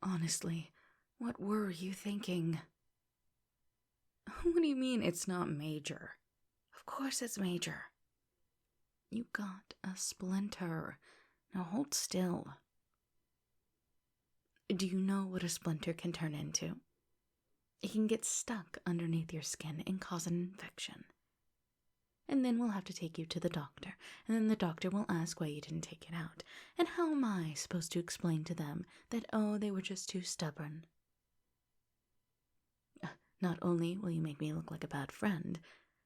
Honestly, what were you thinking? What do you mean it's not major? Of course it's major. You got a splinter. Now hold still. Do you know what a splinter can turn into? It can get stuck underneath your skin and cause an infection. And then we'll have to take you to the doctor, and then the doctor will ask why you didn't take it out. And how am I supposed to explain to them that, oh, they were just too stubborn? Not only will you make me look like a bad friend,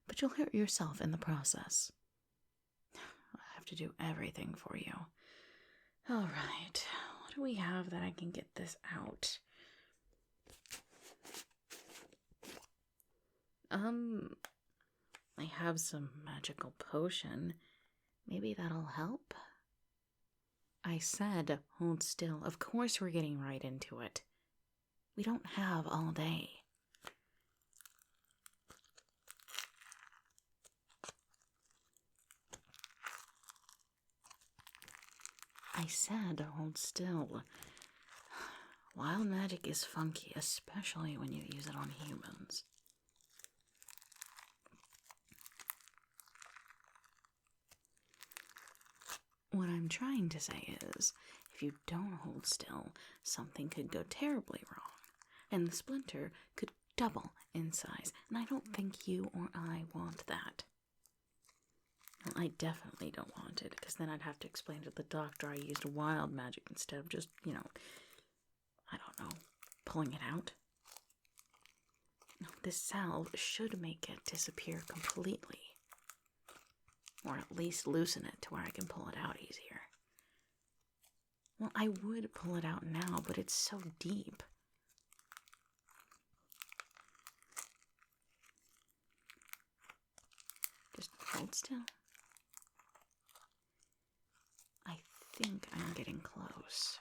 but you'll hurt yourself in the process. I'll have to do everything for you. All right, what do we have that I can get this out? I have some magical potion. Maybe that'll help? I said, hold still. Of course we're getting right into it. We don't have all day. I said, hold still. Wild magic is funky, especially when you use it on humans. What I'm trying to say is, if you don't hold still, something could go terribly wrong, and the splinter could double in size, and I don't think you or I want that. Well, I definitely don't want it, because then I'd have to explain to the doctor I used wild magic instead of just, I don't know, pulling it out. This salve should make it disappear completely. Or at least loosen it to where I can pull it out easier. Well, I would pull it out now, but it's so deep. Just hold still. I think I'm getting close.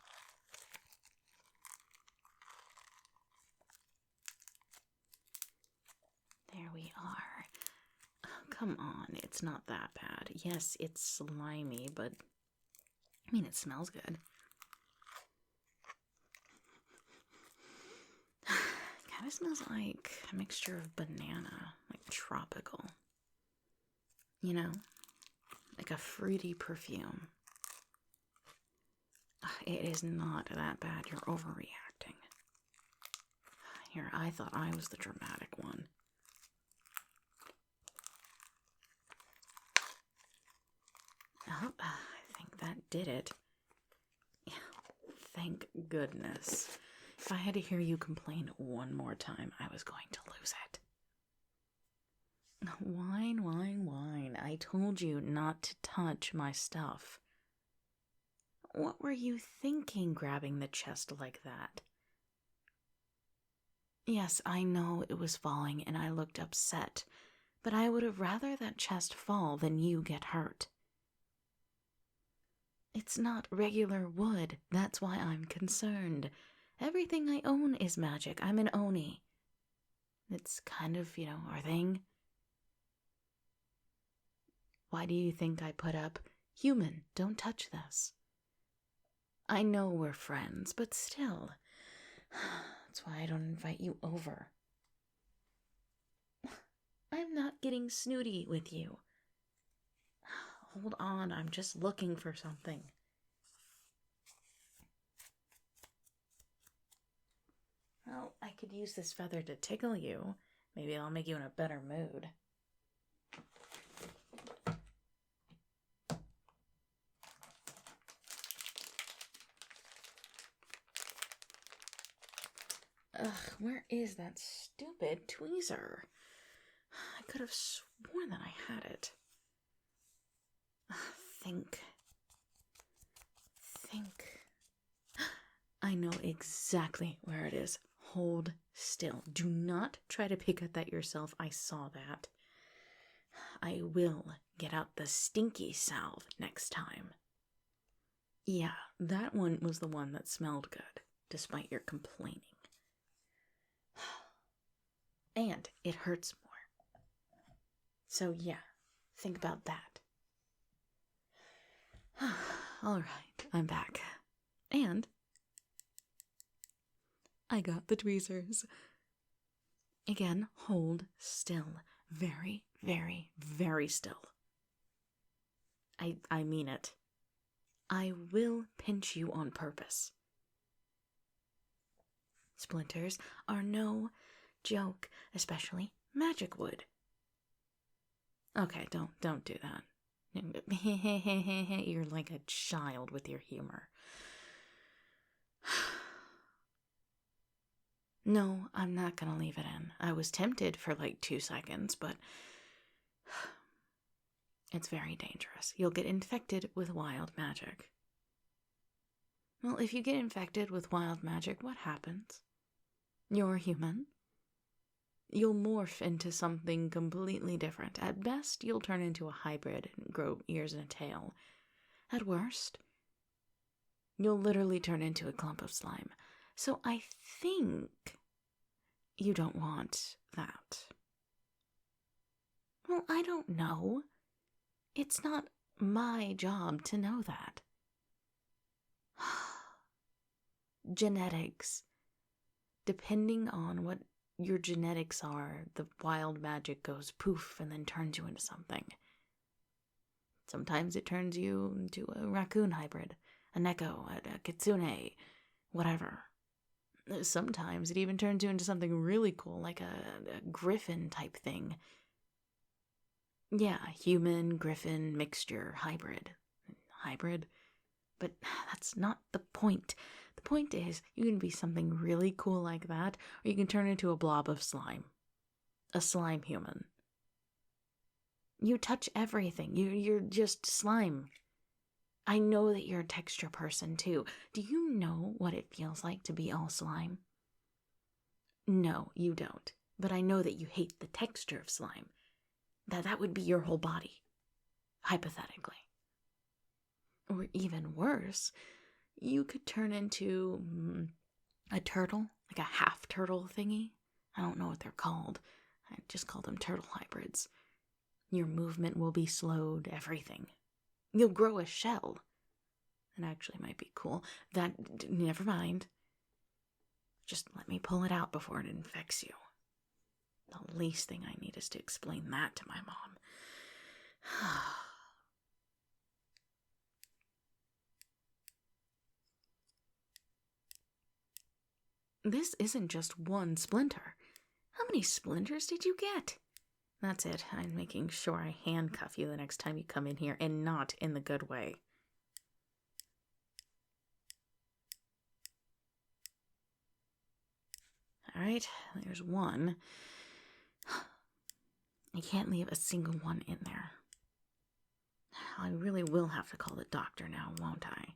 There we are. Come on, it's not that bad. Yes, it's slimy, but it smells good. Kind of smells like a mixture of banana, like tropical. Like a fruity perfume. It is not that bad. You're overreacting. Here, I thought I was the dramatic one. Oh, I think that did it. Thank goodness. If I had to hear you complain one more time, I was going to lose it. Wine, wine, wine. I told you not to touch my stuff. What were you thinking grabbing the chest like that? Yes, I know it was falling and I looked upset, but I would have rather that chest fall than you get hurt. It's not regular wood, that's why I'm concerned. Everything I own is magic. I'm an Oni. It's kind of, our thing. Why do you think I put up, human, don't touch this? I know we're friends, but still. That's why I don't invite you over. I'm not getting snooty with you. Hold on, I'm just looking for something. Well, I could use this feather to tickle you. Maybe it'll make you in a better mood. Ugh, where is that stupid tweezer? I could have sworn that I had it. Think. I know exactly where it is. Hold still. Do not try to pick at that yourself. I saw that. I will get out the stinky salve next time. Yeah, that one was the one that smelled good, despite your complaining. And it hurts more. So yeah, think about that. Alright, I'm back. And I got the tweezers. Again, hold still. Very, very, very still. I mean it. I will pinch you on purpose. Splinters are no joke, especially magic wood. Okay, don't do that. You're like a child with your humor. No, I'm not gonna leave it in. I was tempted for like 2 seconds, but it's very dangerous. You'll get infected with wild magic. Well, if you get infected with wild magic, what happens? You're human. You'll morph into something completely different. At best, you'll turn into a hybrid and grow ears and a tail. At worst, you'll literally turn into a clump of slime. So I think you don't want that. Well, I don't know. It's not my job to know that. Genetics. Depending on what your genetics are, the wild magic goes poof and then turns you into something. Sometimes it turns you into a raccoon hybrid, a neko, a kitsune, whatever. Sometimes it even turns you into something really cool, like a griffin type thing. Yeah, human, griffin, mixture, hybrid. Hybrid? But that's not the point. The point is, you can be something really cool like that, or you can turn into a blob of slime. A slime human. You touch everything. You're just slime. I know that you're a texture person, too. Do you know what it feels like to be all slime? No, you don't. But I know that you hate the texture of slime. That would be your whole body. Hypothetically. Or even worse, you could turn into a turtle, like a half-turtle thingy. I don't know what they're called. I just call them turtle hybrids. Your movement will be slowed, everything. You'll grow a shell. It actually might be cool. Never mind. Just let me pull it out before it infects you. The least thing I need is to explain that to my mom. This isn't just one splinter. How many splinters did you get? That's it. I'm making sure I handcuff you the next time you come in here, and not in the good way. Alright, there's one. I can't leave a single one in there. I really will have to call the doctor now, won't I?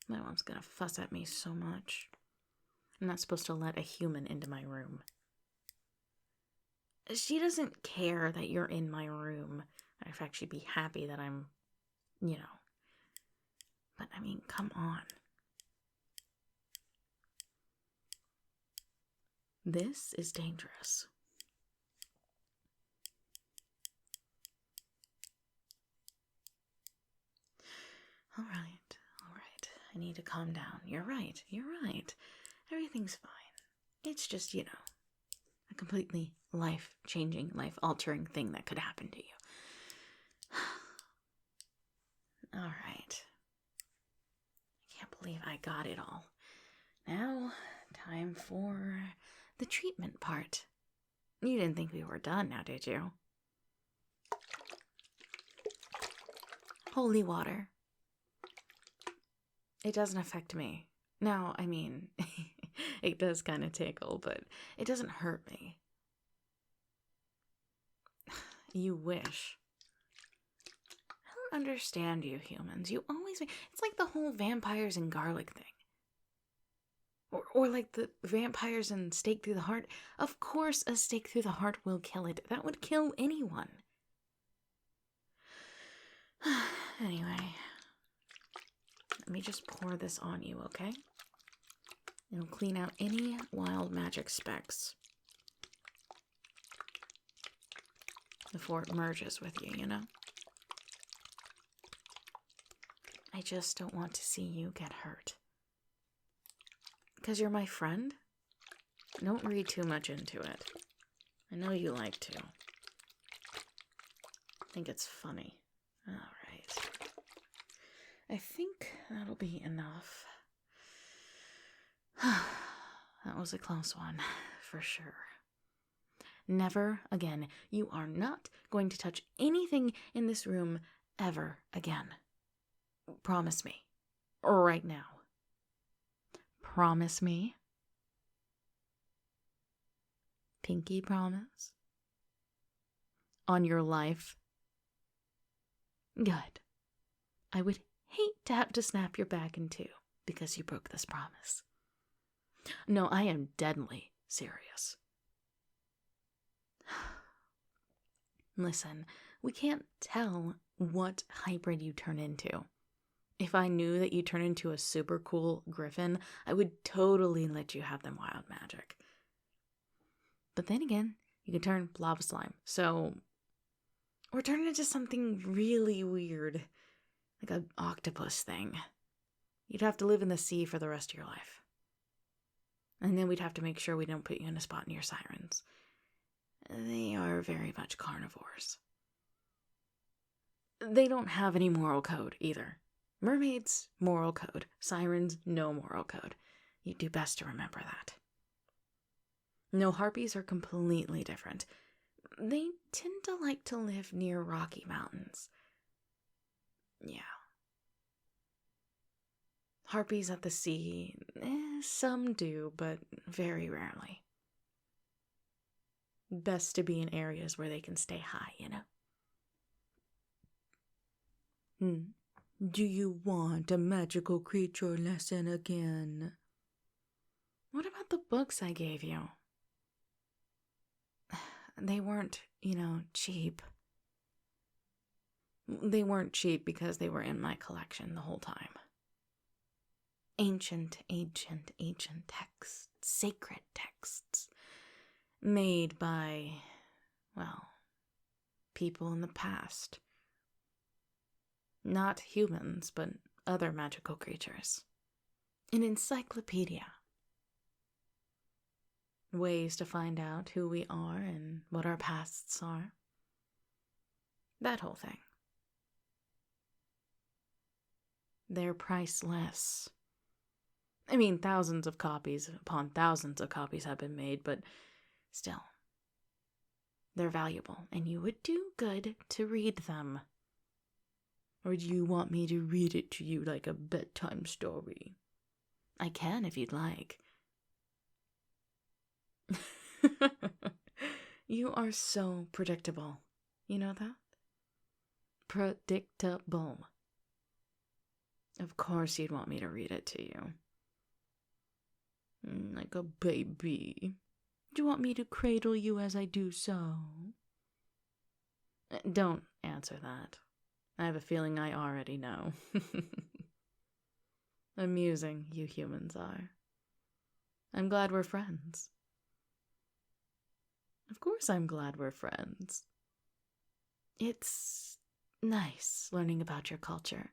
My mom's gonna fuss at me so much. I'm not supposed to let a human into my room. She doesn't care that you're in my room. In fact, she'd be happy that I'm, you know. But, I mean, come on. This is dangerous. All right. I need to calm down. You're right. Everything's fine. It's just, a completely life-changing, life-altering thing that could happen to you. All right. I can't believe I got it all. Now, time for the treatment part. You didn't think we were done now, did you? Holy water. It doesn't affect me. Now, I mean, it does kind of tickle, but it doesn't hurt me. You wish. I don't understand you humans. You always make... It's like the whole vampires and garlic thing. Or like the vampires and stake through the heart. Of course a stake through the heart will kill it. That would kill anyone. Anyway. Let me just pour this on you, okay? It'll clean out any wild magic specks before it merges with you, you know? I just don't want to see you get hurt. Because you're my friend? Don't read too much into it. I know you like to. I think it's funny. Alright. I think that'll be enough. That was a close one, for sure. Never again. You are not going to touch anything in this room ever again. Promise me. Right now. Promise me. Pinky promise? On your life? Good. I would hate to have to snap your back in two because you broke this promise. No, I am deadly serious. Listen, we can't tell what hybrid you turn into. If I knew that you turn into a super cool griffin, I would totally let you have them wild magic. But then again, you can turn lava slime, so... Or turn into something really weird, like an octopus thing. You'd have to live in the sea for the rest of your life. And then we'd have to make sure we don't put you in a spot near sirens. They are very much carnivores. They don't have any moral code either. Mermaids, moral code. Sirens, no moral code. You'd do best to remember that. No, harpies are completely different. They tend to like to live near rocky mountains. Yeah. Harpies at the sea, some do, but very rarely. Best to be in areas where they can stay high, you know? Do you want a magical creature lesson again? What about the books I gave you? They weren't, cheap. They weren't cheap because they were in my collection the whole time. Ancient texts, sacred texts, made by, people in the past. Not humans, but other magical creatures. An encyclopedia. Ways to find out who we are and what our pasts are. That whole thing. They're priceless. I mean, thousands of copies upon thousands of copies have been made, but still. They're valuable, and you would do good to read them. Or do you want me to read it to you like a bedtime story? I can if you'd like. You are so predictable. You know that? Predictable. Of course you'd want me to read it to you. Like a baby. Do you want me to cradle you as I do so? Don't answer that. I have a feeling I already know. Amusing, you humans are. I'm glad we're friends. Of course I'm glad we're friends. It's nice learning about your culture.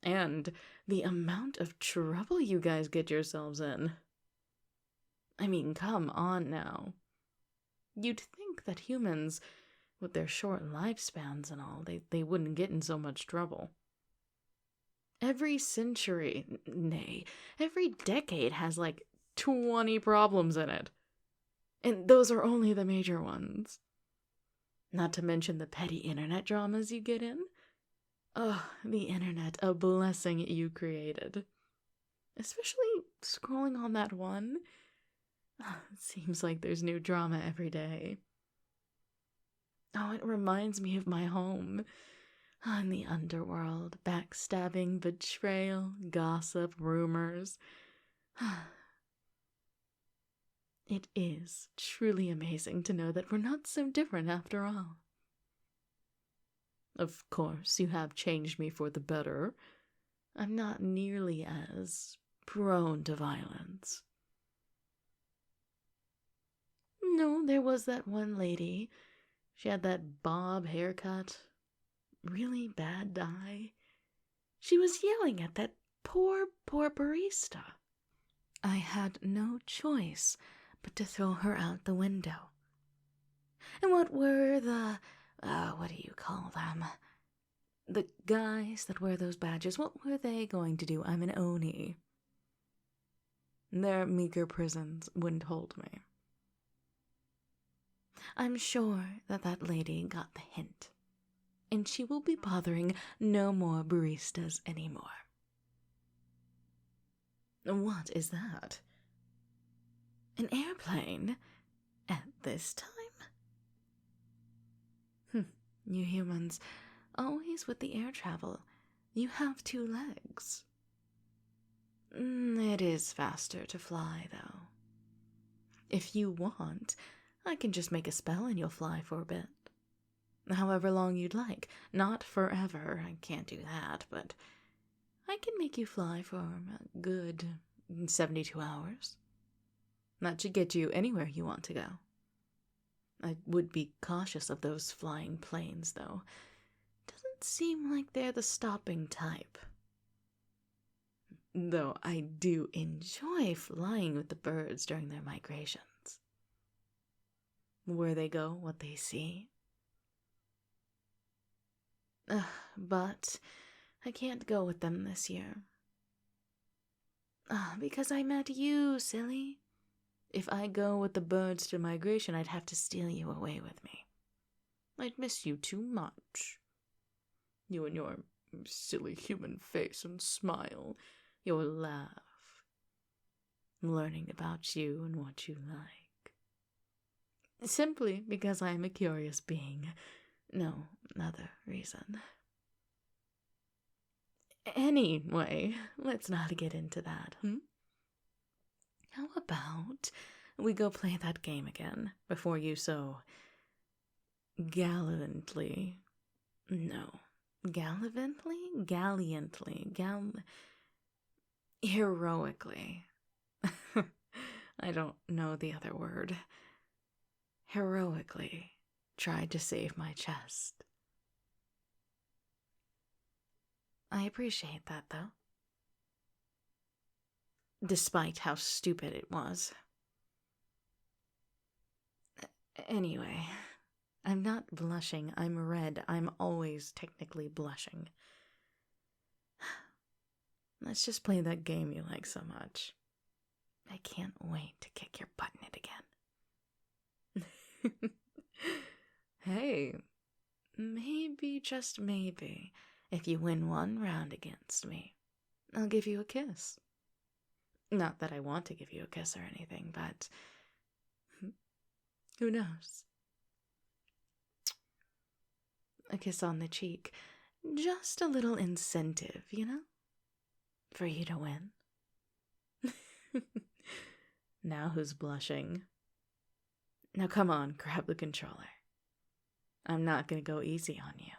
And the amount of trouble you guys get yourselves in. I mean, come on now. You'd think that humans, with their short lifespans and all, they wouldn't get in so much trouble. Every century, nay, every decade has like 20 problems in it. And those are only the major ones. Not to mention the petty internet dramas you get in. Oh, the internet, a blessing you created. Especially scrolling on that one. It seems like there's new drama every day. Oh, it reminds me of my home. In the underworld, backstabbing, betrayal, gossip, rumors. It is truly amazing to know that we're not so different after all. Of course, you have changed me for the better. I'm not nearly as prone to violence. No, there was that one lady. She had that bob haircut. Really bad dye. She was yelling at that poor barista. I had no choice but to throw her out the window. And what were what do you call them? The guys that wear those badges, what were they going to do? I'm an Oni. Their meager prisons wouldn't hold me. I'm sure that lady got the hint, and she will be bothering no more baristas anymore. What is that? An airplane? At this time? You humans, always with the air travel. You have 2 legs. It is faster to fly, though. If you want, I can just make a spell and you'll fly for a bit. However long you'd like. Not forever, I can't do that, but I can make you fly for a good 72 hours. That should get you anywhere you want to go. I would be cautious of those flying planes, though. Doesn't seem like they're the stopping type. Though I do enjoy flying with the birds during their migrations. Where they go, what they see. But I can't go with them this year. Because I met you, silly. If I go with the birds to migration, I'd have to steal you away with me. I'd miss you too much. You and your silly human face and smile, your laugh, learning about you and what you like. Simply because I am a curious being. No other reason. Anyway, let's not get into that, How about we go play that game again before you so gallantly, heroically. I don't know the other word. Heroically tried to save my chest. I appreciate that, though. Despite how stupid it was. Anyway, I'm not blushing, I'm red. I'm always technically blushing. Let's just play that game you like so much. I can't wait to kick your butt in it again. Hey, maybe, just maybe, if you win one round against me, I'll give you a kiss. Not that I want to give you a kiss or anything, but who knows? A kiss on the cheek. Just a little incentive, for you to win. Now who's blushing? Now come on, grab the controller. I'm not gonna go easy on you.